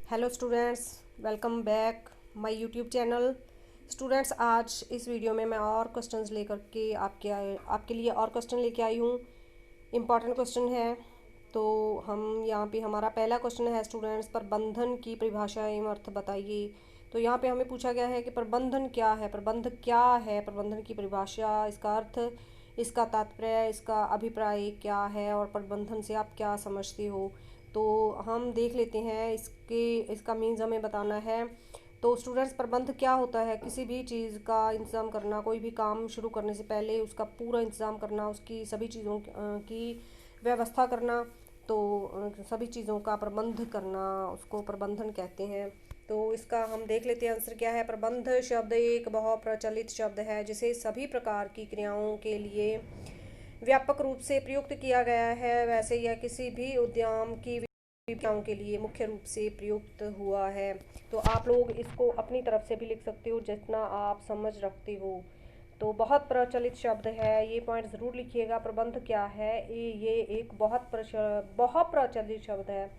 Hello students, welcome back my YouTube channel. Students, आज इस video में मैं और क्वेश्चंस लेकर के आपके लिए और क्वेश्चन लेके आई हूँ। इम्पॉर्टेंट क्वेश्चन है। तो हम यहाँ पे हमारा पहला क्वेश्चन है स्टूडेंट्स, प्रबंधन की परिभाषा एवं अर्थ बताइए। तो यहाँ पे हमें पूछा गया है कि प्रबंधन क्या है, प्रबंध क्या है, प्रबंधन की परिभाषा, इसका अर्थ, इसका तात्पर्य, इसका अभिप्राय क्या है और प्रबंधन से आप क्या समझते हो। तो हम देख लेते हैं इसका मीन्स हमें बताना है। तो स्टूडेंट्स, प्रबंध क्या होता है? किसी भी चीज़ का इंतज़ाम करना, कोई भी काम शुरू करने से पहले उसका पूरा इंतज़ाम करना, उसकी सभी चीज़ों की व्यवस्था करना। तो सभी चीज़ों का प्रबंध करना, उसको प्रबंधन कहते हैं। तो इसका हम देख लेते हैं आंसर क्या है। प्रबंध शब्द एक बहुत प्रचलित शब्द है जिसे सभी प्रकार की क्रियाओं के लिए व्यापक रूप से प्रयुक्त किया गया है। वैसे यह किसी भी उद्यम की क्रियाओं के लिए मुख्य रूप से प्रयुक्त हुआ है। तो आप लोग इसको अपनी तरफ से भी लिख सकते हो जितना आप समझ रखते हो। तो बहुत प्रचलित शब्द है, ये पॉइंट ज़रूर लिखिएगा। प्रबंध क्या है? ये एक बहुत प्रचलित शब्द है,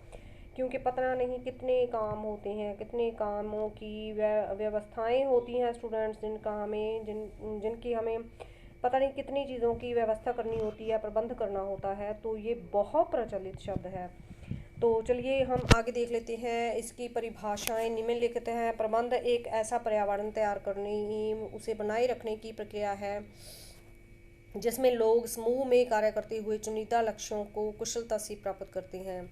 क्योंकि पता नहीं कितने काम होते हैं, कितने कामों की व्यवस्थाएं होती हैं स्टूडेंट्स, जिनकी हमें पता नहीं कितनी चीज़ों की व्यवस्था करनी होती है, प्रबंध करना होता है। तो ये बहुत प्रचलित शब्द है। तो चलिए हम आगे देख लेते हैं। इसकी परिभाषाएं निम्नलिखित हैं। प्रबंध एक ऐसा पर्यावरण तैयार करने, उसे बनाए रखने की प्रक्रिया है जिसमें लोग समूह में कार्य करते हुए चुनिंदा लक्ष्यों को कुशलता से प्राप्त करते हैं।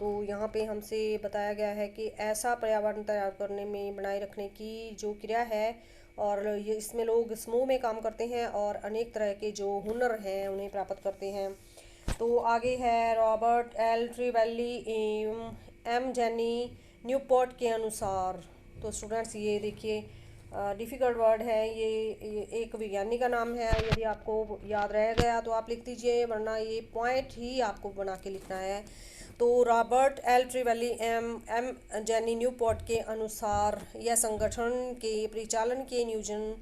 तो यहाँ पे हमसे बताया गया है कि ऐसा पर्यावरण तैयार करने में, बनाए रखने की जो क्रिया है, और ये इसमें लोग समूह में काम करते हैं और अनेक तरह के जो हुनर हैं उन्हें प्राप्त करते हैं। तो आगे है, Robert L Trewatha M Gene Newport के अनुसार। तो स्टूडेंट्स, ये देखिए डिफ़िकल्ट वर्ड है ये एक विज्ञानी का नाम है। यदि आपको याद रह गया तो आप लिख दीजिए, वरना ये पॉइंट ही आपको बना के लिखना है। तो Robert L Trewatha M M Gene Newport के अनुसार यह संगठन के परिचालन के नियोजन,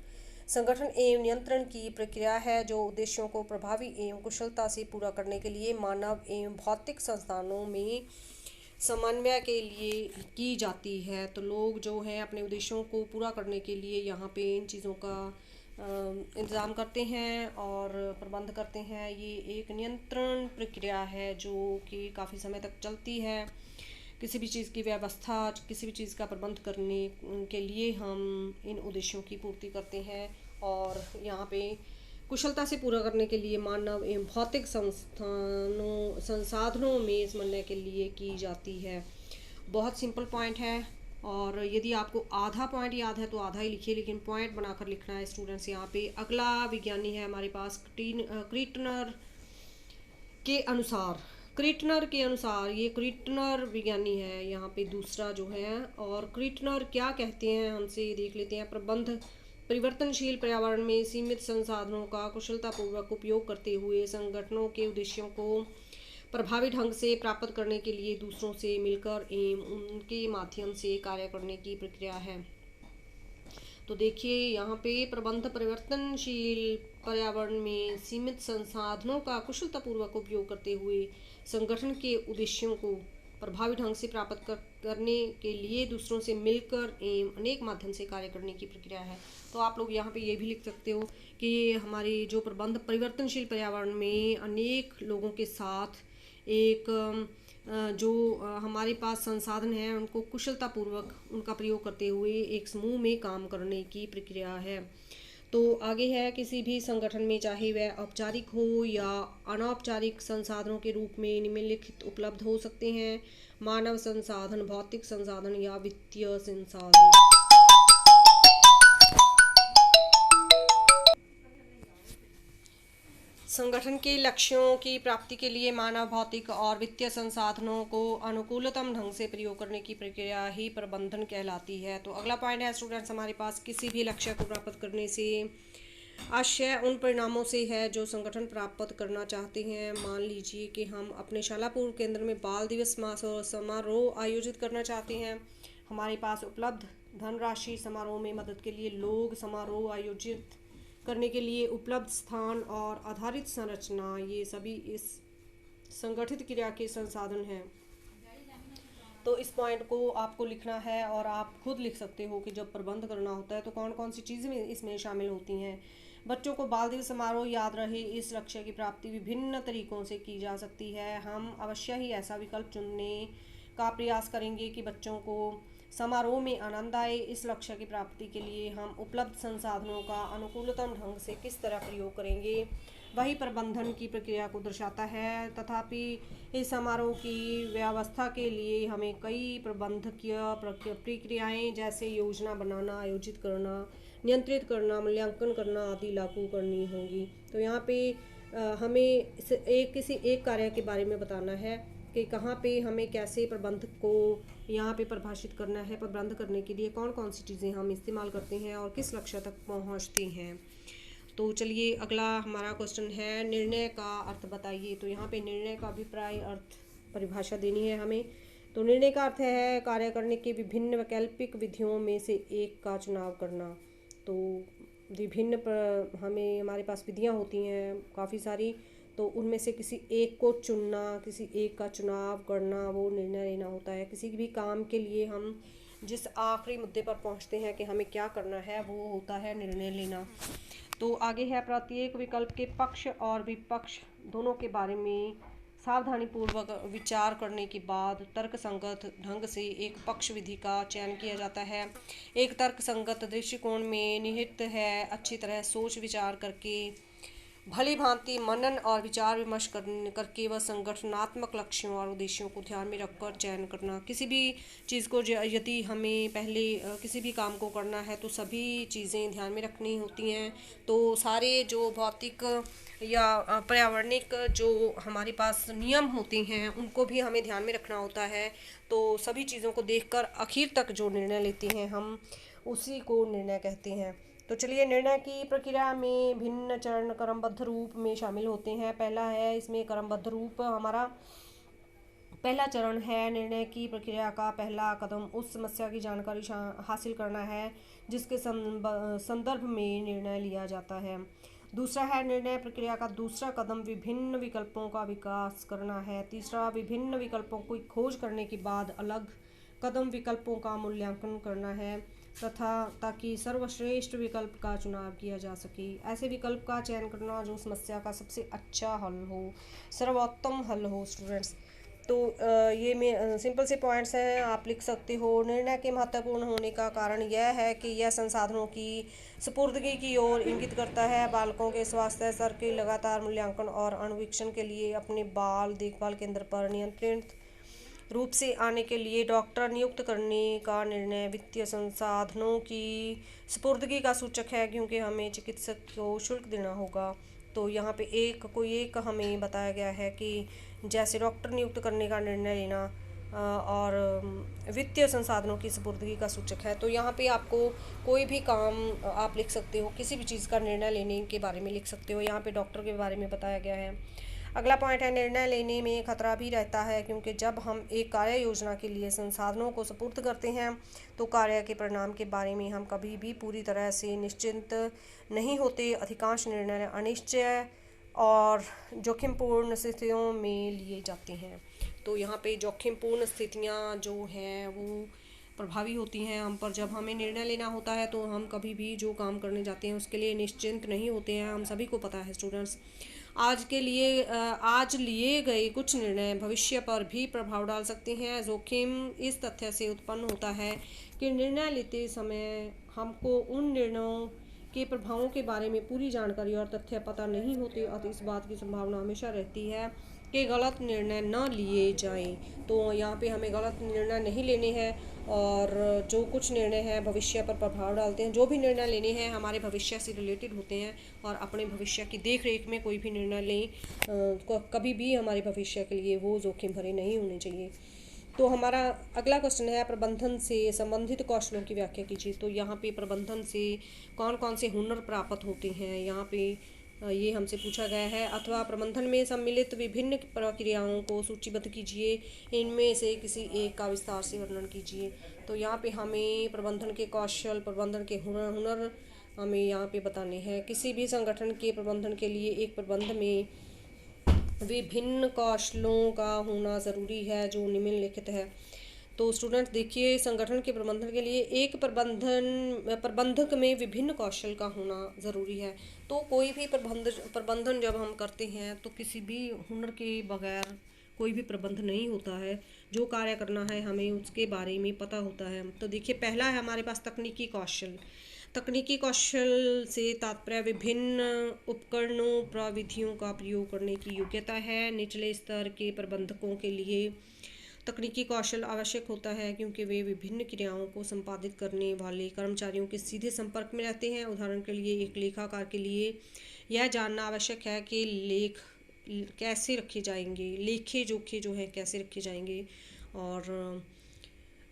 संगठन एवं नियंत्रण की प्रक्रिया है जो उद्देश्यों को प्रभावी एवं कुशलता से पूरा करने के लिए मानव एवं भौतिक संस्थानों में समन्वय के लिए की जाती है। तो लोग जो हैं अपने उद्देश्यों को पूरा करने के लिए यहाँ पे इन चीज़ों का इंतज़ाम करते हैं और प्रबंध करते हैं। ये एक नियंत्रण प्रक्रिया है जो कि काफ़ी समय तक चलती है। किसी भी चीज़ की व्यवस्था, किसी भी चीज़ का प्रबंध करने के लिए हम इन उद्देश्यों की पूर्ति करते हैं, और यहाँ पे कुशलता से पूरा करने के लिए मानव एवं भौतिक संसाधनों में समन्वय के लिए की जाती है। बहुत सिंपल पॉइंट है, और यदि आपको आधा पॉइंट याद है तो आधा ही लिखिए, लेकिन पॉइंट बनाकर लिखना है स्टूडेंट्स। यहाँ पे अगला विज्ञानी है हमारे पास क्रीटनर के अनुसार। ये क्रीटनर विज्ञानी है यहाँ पे दूसरा जो है। और क्रीटनर क्या कहते हैं हमसे देख लेते हैं। प्रबंध परिवर्तनशील पर्यावरण में सीमित संसाधनों का कुशलतापूर्वक उपयोग करते हुए संगठनों के उद्देश्यों को प्रभावी ढंग से प्राप्त करने के लिए दूसरों से मिलकर एवं उनके माध्यम से कार्य करने की प्रक्रिया है। तो देखिए यहाँ पे प्रबंध परिवर्तनशील पर्यावरण में सीमित संसाधनों का कुशलतापूर्वक उपयोग करते हुए संगठन के उद्देश्यों को प्रभावी ढंग से प्राप्त करने के लिए दूसरों से मिलकर एवं अनेक माध्यम से कार्य करने की प्रक्रिया है। तो आप लोग यहाँ पे ये भी लिख सकते हो कि हमारी जो प्रबंध परिवर्तनशील पर्यावरण में अनेक लोगों के साथ एक जो हमारे पास संसाधन हैं उनको कुशलतापूर्वक उनका प्रयोग करते हुए एक समूह में काम करने की प्रक्रिया है। तो आगे है, किसी भी संगठन में चाहे वह औपचारिक हो या अनौपचारिक संसाधनों के रूप में निम्नलिखित उपलब्ध हो सकते हैं। मानव संसाधन, भौतिक संसाधन या वित्तीय संसाधन। संगठन के लक्ष्यों की प्राप्ति के लिए मानव, भौतिक और वित्तीय संसाधनों को अनुकूलतम ढंग से प्रयोग करने की प्रक्रिया ही प्रबंधन कहलाती है। तो अगला पॉइंट है स्टूडेंट्स हमारे पास, किसी भी लक्ष्य को प्राप्त करने से आशय उन परिणामों से है जो संगठन प्राप्त करना चाहते हैं। मान लीजिए कि हम अपने शाला पूर्व केंद्र में बाल दिवस समारोह आयोजित करना चाहते हैं। हमारे पास उपलब्ध धनराशि, समारोह में मदद के लिए लोग, समारोह आयोजित करने के लिए उपलब्ध स्थान और आधारित संरचना, ये सभी इस संगठित क्रिया के संसाधन हैं। तो इस पॉइंट को आपको लिखना है और आप खुद लिख सकते हो कि जब प्रबंध करना होता है तो कौन कौन सी चीज़ें इसमें शामिल होती हैं। बच्चों को बाल दिवस समारोह याद रहे, इस लक्ष्य की प्राप्ति विभिन्न तरीकों से की जा सकती है। हम अवश्य ही ऐसा विकल्प चुनने का प्रयास करेंगे कि बच्चों को समारोह में आनंद आए। इस लक्ष्य की प्राप्ति के लिए हम उपलब्ध संसाधनों का अनुकूलतम ढंग से किस तरह प्रयोग करेंगे, वही प्रबंधन की प्रक्रिया को दर्शाता है। तथापि इस समारोह की व्यवस्था के लिए हमें कई प्रबंधकीय प्रक्रियाएं जैसे योजना बनाना, आयोजित करना, नियंत्रित करना, मूल्यांकन करना आदि लागू करनी होगी। तो यहाँ पे हमें किसी एक कार्य के बारे में बताना है कि कहाँ पे हमें कैसे प्रबंध को यहाँ पे परिभाषित करना है। प्रबंध करने के लिए कौन कौन सी चीज़ें हम इस्तेमाल करते हैं और किस लक्ष्य तक पहुँचते हैं। तो चलिए अगला हमारा क्वेश्चन है, निर्णय का अर्थ बताइए। तो यहाँ पे निर्णय का अभिप्राय अर्थ परिभाषा देनी है हमें। तो निर्णय का अर्थ है कार्य करने के विभिन्न वैकल्पिक विधियों में से एक का चुनाव करना। तो विभिन्न हमारे पास विधियाँ होती हैं काफ़ी सारी, तो उनमें से किसी एक को चुनना, किसी एक का चुनाव करना, वो निर्णय लेना होता है। किसी भी काम के लिए हम जिस आखिरी मुद्दे पर पहुंचते हैं कि हमें क्या करना है, वो होता है निर्णय लेना। तो आगे है, प्रत्येक विकल्प के पक्ष और विपक्ष दोनों के बारे में सावधानीपूर्वक विचार करने के बाद तर्कसंगत ढंग से एक पक्ष विधि का चयन किया जाता है। एक तर्कसंगत दृष्टिकोण में निहित है अच्छी तरह सोच विचार करके, भली भांति मनन और विचार विमर्श करके वह संगठनात्मक लक्ष्यों और उद्देश्यों को ध्यान में रखकर चयन करना। किसी भी चीज़ को यदि हमें पहले किसी भी काम को करना है तो सभी चीज़ें ध्यान में रखनी होती हैं। तो सारे जो भौतिक या पर्यावरणिक जो हमारे पास नियम होते हैं उनको भी हमें ध्यान में रखना होता है। तो सभी चीज़ों को देखकर आखिर तक जो निर्णय लेते हैं हम, उसी को निर्णय कहते हैं। तो चलिए, निर्णय की प्रक्रिया में भिन्न चरण क्रमबद्ध रूप में शामिल होते हैं। पहला है इसमें क्रमबद्ध रूप, हमारा पहला चरण है निर्णय की प्रक्रिया का पहला कदम उस समस्या की जानकारी हासिल करना है जिसके संदर्भ में निर्णय लिया जाता है। दूसरा है निर्णय प्रक्रिया का दूसरा कदम विभिन्न विकल्पों का विकास करना है। तीसरा, विभिन्न विकल्पों की खोज करने के बाद अलग कदम विकल्पों का मूल्यांकन करना है तथा ताकि सर्वश्रेष्ठ विकल्प का चुनाव किया जा सके। ऐसे विकल्प का चयन करना जो समस्या का सबसे अच्छा हल हो, सर्वोत्तम हल हो स्टूडेंट्स। तो ये में सिंपल से पॉइंट्स हैं, आप लिख सकते हो। निर्णय के महत्वपूर्ण होने का कारण यह है कि यह संसाधनों की सुपुर्दगी की ओर इंगित करता है। बालकों के स्वास्थ्य स्तर के लगातार मूल्यांकन और अनुवीक्षण के लिए अपने बाल देखभाल केंद्र पर नियंत्रित रूप से आने के लिए डॉक्टर नियुक्त करने का निर्णय वित्तीय संसाधनों की सुपुर्दगी का सूचक है, क्योंकि हमें चिकित्सक को शुल्क देना होगा। तो यहाँ पे एक हमें बताया गया है कि जैसे डॉक्टर नियुक्त करने का निर्णय लेना और वित्तीय संसाधनों की सुपुर्दगी का सूचक है। तो यहाँ पे आपको कोई भी काम आप लिख सकते हो, किसी भी चीज़ का निर्णय लेने के बारे में लिख सकते हो। यहाँ पे डॉक्टर के बारे में बताया गया है। अगला पॉइंट है, निर्णय लेने में खतरा भी रहता है, क्योंकि जब हम एक कार्य योजना के लिए संसाधनों को सुपुर्द करते हैं तो कार्य के परिणाम के बारे में हम कभी भी पूरी तरह से निश्चिंत नहीं होते। अधिकांश निर्णय अनिश्चय और जोखिमपूर्ण स्थितियों में लिए जाते हैं। तो यहाँ पे जोखिमपूर्ण स्थितियाँ जो हैं वो प्रभावी होती हैं हम पर। जब हमें निर्णय लेना होता है तो हम कभी भी जो काम करने जाते हैं उसके लिए निश्चिंत नहीं होते हैं, हम सभी को पता है स्टूडेंट्स। आज लिए गए कुछ निर्णय भविष्य पर भी प्रभाव डाल सकते हैं। जोखिम इस तथ्य से उत्पन्न होता है कि निर्णय लेते समय हमको उन निर्णयों के प्रभावों के बारे में पूरी जानकारी और तथ्य पता नहीं होते, अतः इस बात की संभावना हमेशा रहती है कि गलत निर्णय न लिए जाएं। तो यहाँ पे हमें गलत निर्णय नहीं लेने हैं, और जो कुछ निर्णय है भविष्य पर प्रभाव डालते हैं, जो भी निर्णय लेने हैं हमारे भविष्य से रिलेटेड होते हैं, और अपने भविष्य की देख रेख में कोई भी निर्णय लें कभी भी हमारे भविष्य के लिए वो जोखिम भरे नहीं होने चाहिए। तो हमारा अगला क्वेश्चन है, प्रबंधन से संबंधित कौशलों की व्याख्या कीजिए। तो यहाँ पे प्रबंधन से कौन कौन से हुनर प्राप्त होते हैं, यहाँ पे ये हमसे पूछा गया है। अथवा प्रबंधन में सम्मिलित विभिन्न प्रक्रियाओं को सूचीबद्ध कीजिए, इनमें से किसी एक का विस्तार से वर्णन कीजिए। तो यहाँ पे हमें प्रबंधन के कौशल, प्रबंधन के हुनर हमें यहाँ पे बताने हैं। किसी भी संगठन के प्रबंधन के लिए एक प्रबंध में विभिन्न कौशलों का होना ज़रूरी है, जो निम्नलिखित है। तो स्टूडेंट्स देखिए, संगठन के प्रबंधन के लिए एक प्रबंधक में विभिन्न कौशल का होना ज़रूरी है। तो कोई भी प्रबंधन जब हम करते हैं तो किसी भी हुनर के बगैर कोई भी प्रबंध नहीं होता है। जो कार्य करना है हमें उसके बारे में पता होता है। तो देखिए, पहला है हमारे पास तकनीकी कौशल। तकनीकी कौशल से तात्पर्य विभिन्न उपकरणों प्रविधियों का प्रयोग करने की योग्यता है। निचले स्तर के प्रबंधकों के लिए तकनीकी कौशल आवश्यक होता है क्योंकि वे विभिन्न क्रियाओं को संपादित करने वाले कर्मचारियों के सीधे संपर्क में रहते हैं। उदाहरण के लिए एक लेखाकार के लिए यह जानना आवश्यक है कि लेख कैसे रखे जाएंगे, लेखे जोखे जो है कैसे रखे जाएंगे। और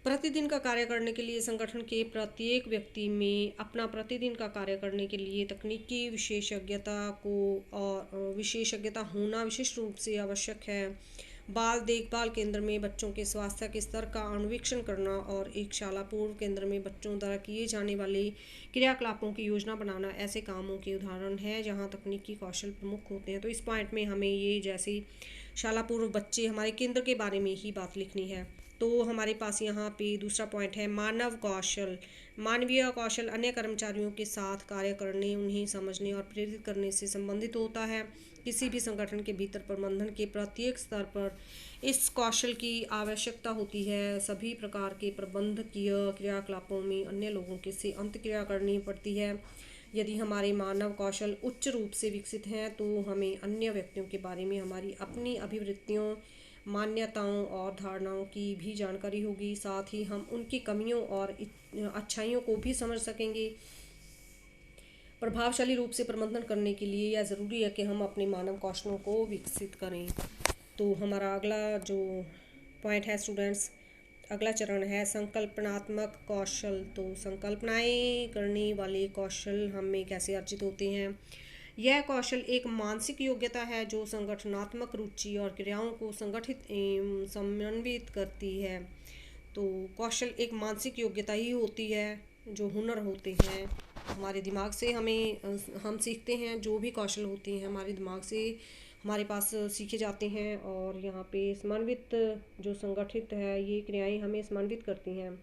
प्रतिदिन का कार्य करने के लिए संगठन के प्रत्येक व्यक्ति में अपना प्रतिदिन का कार्य करने के लिए तकनीकी विशेषज्ञता होना विशिष्ट रूप से आवश्यक है। बाल देखभाल केंद्र में बच्चों के स्वास्थ्य के स्तर का अनुवीक्षण करना और एक शाला पूर्व केंद्र में बच्चों द्वारा किए जाने वाले क्रियाकलापों की योजना बनाना ऐसे कामों के उदाहरण है जहां तकनीकी कौशल प्रमुख होते हैं। तो इस पॉइंट में हमें ये जैसे शाला पूर्व बच्चे हमारे केंद्र के बारे में ही बात लिखनी है। तो हमारे पास यहाँ पे दूसरा पॉइंट है मानव कौशल। मानवीय कौशल अन्य कर्मचारियों के साथ कार्य करने, उन्हें समझने और प्रेरित करने से संबंधित होता है। किसी भी संगठन के भीतर प्रबंधन के प्रत्येक स्तर पर इस कौशल की आवश्यकता होती है। सभी प्रकार के प्रबंधकीय क्रियाकलापों में अन्य लोगों के से अंतक्रिया करनी पड़ती है। यदि हमारे मानव कौशल उच्च रूप से विकसित हैं तो हमें अन्य व्यक्तियों के बारे में हमारी अपनी अभिवृत्तियों, मान्यताओं और धारणाओं की भी जानकारी होगी। साथ ही हम उनकी कमियों और अच्छाइयों को भी समझ सकेंगे। प्रभावशाली रूप से प्रबंधन करने के लिए यह ज़रूरी है कि हम अपने मानव कौशलों को विकसित करें। तो हमारा अगला जो पॉइंट है स्टूडेंट्स, अगला चरण है संकल्पनात्मक कौशल। तो संकल्पनाएं करने वाले कौशल हम में कैसे अर्जित होते हैं? यह कौशल एक मानसिक योग्यता है जो संगठनात्मक रुचि और क्रियाओं को संगठित एवं समन्वित करती है। तो कौशल एक मानसिक योग्यता ही होती है। जो हुनर होते हैं हमारे दिमाग से हम सीखते हैं। जो भी कौशल होते हैं हमारे दिमाग से हमारे पास सीखे जाते हैं। और यहाँ पे समन्वित जो संगठित है, ये क्रियाएं हमें समन्वित करती हैं।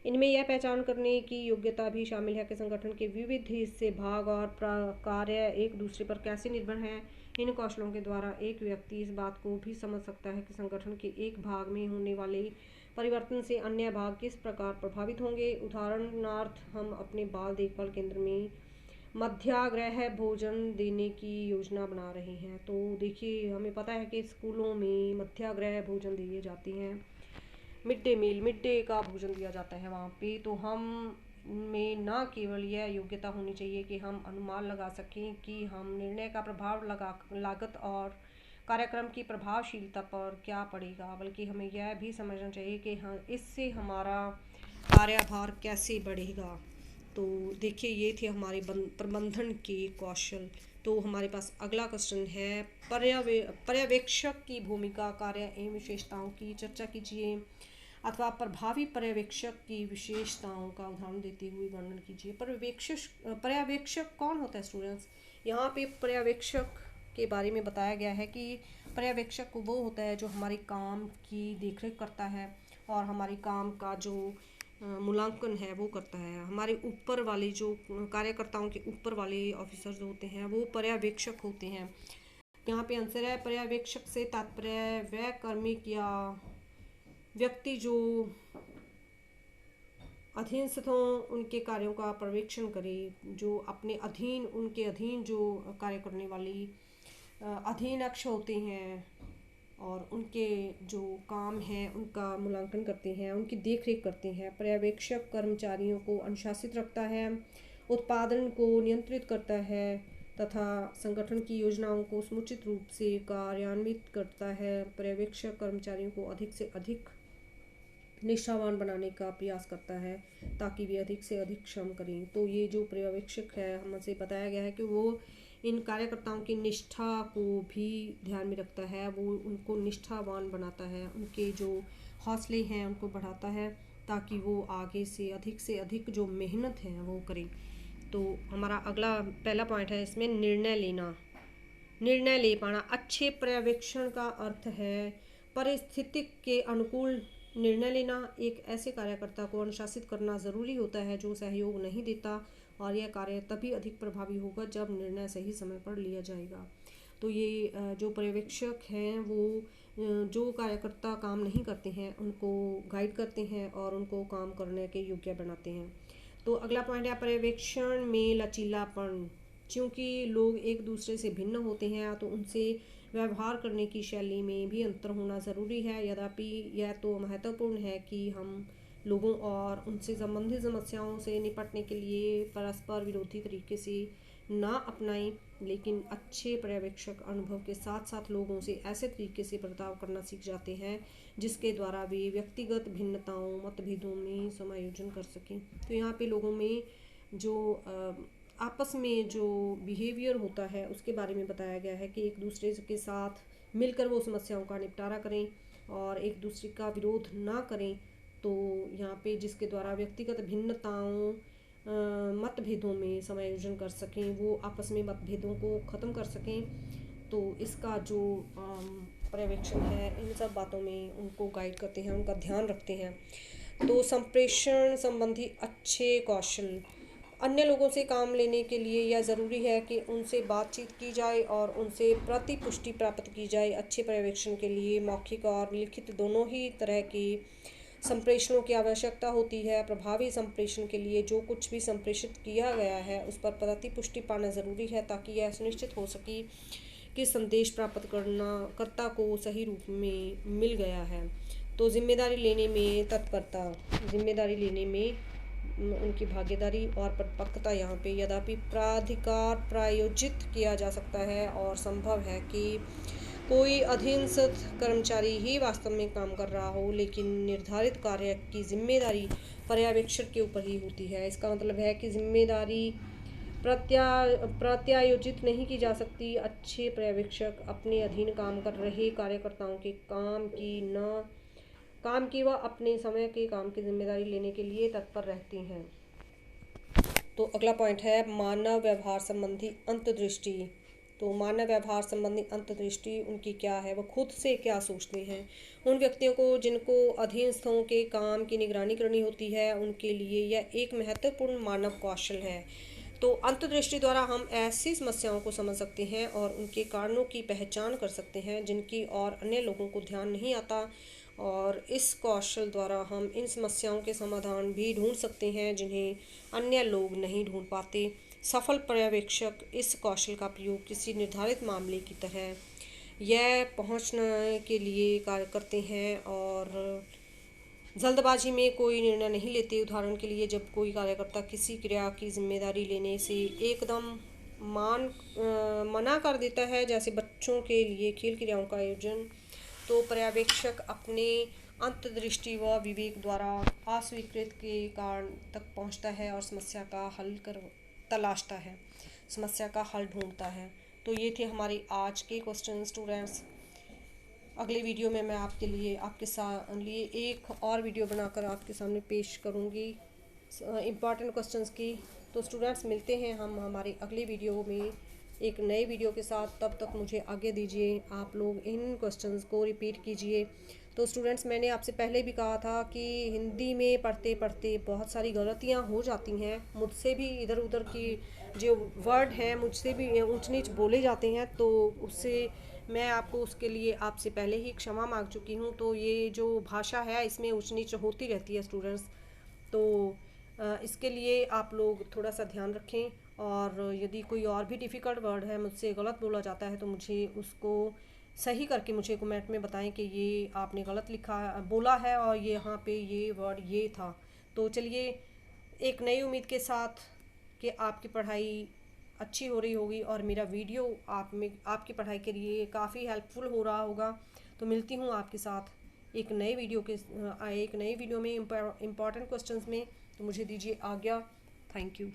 इनमें यह पहचान करने की योग्यता भी शामिल है कि संगठन के विविध हिस्से, भाग और कार्य एक दूसरे पर कैसे निर्भर हैं। इन कौशलों के द्वारा एक व्यक्ति इस बात को भी समझ सकता है कि संगठन के एक भाग में होने वाले परिवर्तन से अन्य भाग किस प्रकार प्रभावित होंगे। उदाहरणार्थ, हम अपने बाल देखभाल केंद्र में मध्याह्न भोजन देने की योजना बना रहे हैं। तो देखिए, हमें पता है कि स्कूलों में मध्याह्न भोजन दिए जाते हैं, मिड डे का भोजन दिया जाता है वहाँ पे। तो हम में न केवल यह योग्यता होनी चाहिए कि हम अनुमान लगा सकें कि हम निर्णय का प्रभाव लागत और कार्यक्रम की प्रभावशीलता पर क्या पड़ेगा, बल्कि हमें यह भी समझना चाहिए कि हाँ, इससे हमारा कार्यभार कैसे बढ़ेगा। तो देखिए, ये थे हमारे प्रबंधन के कौशल। तो हमारे पास अगला क्वेश्चन है पर्यवेक्षक की भूमिका, कार्य एवं विशेषताओं की चर्चा कीजिए, अथवा प्रभावी पर्यवेक्षक की विशेषताओं का उदाहरण देते हुए वर्णन कीजिए। पर्यवेक्षक कौन होता है स्टूडेंट्स? यहाँ पे पर्यवेक्षक के बारे में बताया गया है कि पर्यवेक्षक वो होता है जो हमारे काम की देखरेख करता है और हमारे काम का जो मूल्यांकन है वो करता है। हमारे ऊपर वाले जो कार्यकर्ताओं के ऊपर वाले ऑफिसर जो होते हैं वो पर्यवेक्षक होते हैं। यहाँ पे आंसर है पर्यवेक्षक से तात्पर्य वह कार्मिक या व्यक्ति जो अधीनस्थों उनके कार्यों का पर्यवेक्षण करे, जो उनके अधीन जो कार्य करने वाली अधीनक्ष होते हैं और उनके जो काम है उनका मूल्यांकन करते हैं, उनकी देखरेख करते हैं। पर्यवेक्षक कर्मचारियों को अनुशासित रखता है, उत्पादन को नियंत्रित करता है तथा संगठन की योजनाओं को समुचित रूप से कार्यान्वित करता है। पर्यवेक्षक कर्मचारियों को अधिक से अधिक निष्ठावान बनाने का प्रयास करता है ताकि वे अधिक से अधिक श्रम करें। तो ये जो पर्यवेक्षक है, हमसे बताया गया है कि वो इन कार्यकर्ताओं की निष्ठा को भी ध्यान में रखता है। वो उनको निष्ठावान बनाता है, उनके जो हौसले हैं उनको बढ़ाता है ताकि वो आगे से अधिक जो मेहनत है वो करें। तो हमारा अगला पहला पॉइंट है इसमें निर्णय ले पाना। अच्छे पर्यवेक्षण का अर्थ है परिस्थिति के अनुकूल निर्णय लेना, एक ऐसे कार्यकर्ता को अनुशासित करना ज़रूरी होता है जो सहयोग नहीं देता, और यह कार्य तभी अधिक प्रभावी होगा जब निर्णय सही समय पर लिया जाएगा। तो ये जो पर्यवेक्षक हैं वो जो कार्यकर्ता काम नहीं करते हैं उनको गाइड करते हैं और उनको काम करने के योग्य बनाते हैं। तो अगला पॉइंट है पर्यवेक्षण में लचीलापन। क्योंकि लोग एक दूसरे से भिन्न होते हैं तो उनसे व्यवहार करने की शैली में भी अंतर होना ज़रूरी है। यद्यपि यह तो महत्वपूर्ण है कि हम लोगों और उनसे संबंधित समस्याओं से निपटने के लिए परस्पर विरोधी तरीके से ना अपनाएं, लेकिन अच्छे पर्यवेक्षक अनुभव के साथ साथ लोगों से ऐसे तरीके से बर्ताव करना सीख जाते हैं जिसके द्वारा वे व्यक्तिगत भिन्नताओं मतभेदों में समायोजन कर सकें। तो यहाँ पे लोगों में जो आपस में जो बिहेवियर होता है उसके बारे में बताया गया है कि एक दूसरे के साथ मिलकर वो समस्याओं का निपटारा करें और एक दूसरे का विरोध ना करें। तो यहाँ पे जिसके द्वारा व्यक्तिगत भिन्नताओं मतभेदों में समायोजन कर सकें, वो आपस में मतभेदों को ख़त्म कर सकें। तो इसका जो पर्यवेक्षण है इन सब बातों में उनको गाइड करते हैं, उनका ध्यान रखते हैं। तो संप्रेषण संबंधी अच्छे कौशल। अन्य लोगों से काम लेने के लिए यह ज़रूरी है कि उनसे बातचीत की जाए और उनसे प्रतिपुष्टि प्राप्त की जाए। अच्छे पर्यवेक्षण के लिए मौखिक और लिखित दोनों ही तरह की संप्रेषणों की आवश्यकता होती है। प्रभावी संप्रेषण के लिए जो कुछ भी संप्रेषित किया गया है उस पर प्रतिपुष्टि पाना ज़रूरी है ताकि यह सुनिश्चित हो सके कि संदेश प्राप्त कर्ता को सही रूप में मिल गया है। तो जिम्मेदारी लेने में तत्परता, जिम्मेदारी लेने में उनकी भागीदारी और परिपक्वता यहाँ पे यद्यपि प्राधिकार प्रायोजित किया जा सकता है और संभव है कि कोई अधीनस्थ कर्मचारी ही वास्तव में काम कर रहा हो, लेकिन निर्धारित कार्य की जिम्मेदारी पर्यवेक्षक के ऊपर ही होती है। इसका मतलब है कि जिम्मेदारी प्रत्यायोजित नहीं की जा सकती। अच्छे पर्यवेक्षक अपने अधीन काम कर रहे कार्यकर्ताओं के काम की व अपने समय के काम की जिम्मेदारी लेने के लिए तत्पर रहती हैं। तो अगला पॉइंट है मानव व्यवहार संबंधी अंतर्दृष्टि। तो मानव व्यवहार संबंधी अंतर्दृष्टि उनकी क्या है, वो खुद से क्या सोचते हैं। उन व्यक्तियों को जिनको अधीनस्थों के काम की निगरानी करनी होती है उनके लिए यह एक महत्वपूर्ण मानव कौशल है। तो अंतर्दृष्टि द्वारा हम ऐसी समस्याओं को समझ सकते हैं और उनके कारणों की पहचान कर सकते हैं जिनकी और अन्य लोगों को ध्यान नहीं आता, और इस कौशल द्वारा हम इन समस्याओं के समाधान भी ढूंढ सकते हैं जिन्हें अन्य लोग नहीं ढूंढ पाते। सफल पर्यवेक्षक इस कौशल का प्रयोग किसी निर्धारित मामले की तरह यह पहुंचने के लिए कार्य करते हैं और जल्दबाजी में कोई निर्णय नहीं लेते। उदाहरण के लिए जब कोई कार्यकर्ता किसी क्रिया की जिम्मेदारी लेने से एकदम मना कर देता है, जैसे बच्चों के लिए खेल क्रियाओं का आयोजन, तो पर्यवेक्षक अपने अंतर्दृष्टि व विवेक द्वारा अस्वीकृत के कारण तक पहुंचता है और समस्या का हल ढूंढता है। तो ये थे हमारे आज के क्वेश्चन स्टूडेंट्स। अगले वीडियो में मैं आपके लिए एक और वीडियो बनाकर आपके सामने पेश करूँगी इम्पॉर्टेंट क्वेश्चंस की। तो स्टूडेंट्स मिलते हैं हम हमारे अगले वीडियो में एक नए वीडियो के साथ। तब तक मुझे आगे दीजिए, आप लोग इन क्वेश्चंस को रिपीट कीजिए। तो स्टूडेंट्स मैंने आपसे पहले भी कहा था कि हिंदी में पढ़ते पढ़ते बहुत सारी गलतियां हो जाती हैं, मुझसे भी इधर उधर की जो वर्ड हैं मुझसे भी ऊंच नीच बोले जाते हैं, तो उससे मैं आपको उसके लिए आपसे पहले ही क्षमा मांग चुकी हूँ। तो ये जो भाषा है इसमें ऊंच नीच होती रहती है स्टूडेंट्स, तो इसके लिए आप लोग थोड़ा सा ध्यान रखें। और यदि कोई और भी डिफ़िकल्ट वर्ड है मुझसे गलत बोला जाता है तो मुझे उसको सही करके मुझे कमेंट में बताएं कि ये आपने गलत बोला है और ये यहाँ पे ये वर्ड ये था। तो चलिए एक नई उम्मीद के साथ कि आपकी पढ़ाई अच्छी हो रही होगी और मेरा वीडियो आपकी पढ़ाई के लिए काफ़ी हेल्पफुल हो रहा होगा। तो मिलती हूँ आपके साथ एक नए वीडियो में इम्पॉर्टेंट क्वेश्चंस में। तो मुझे दीजिए आज्ञा। Thank you.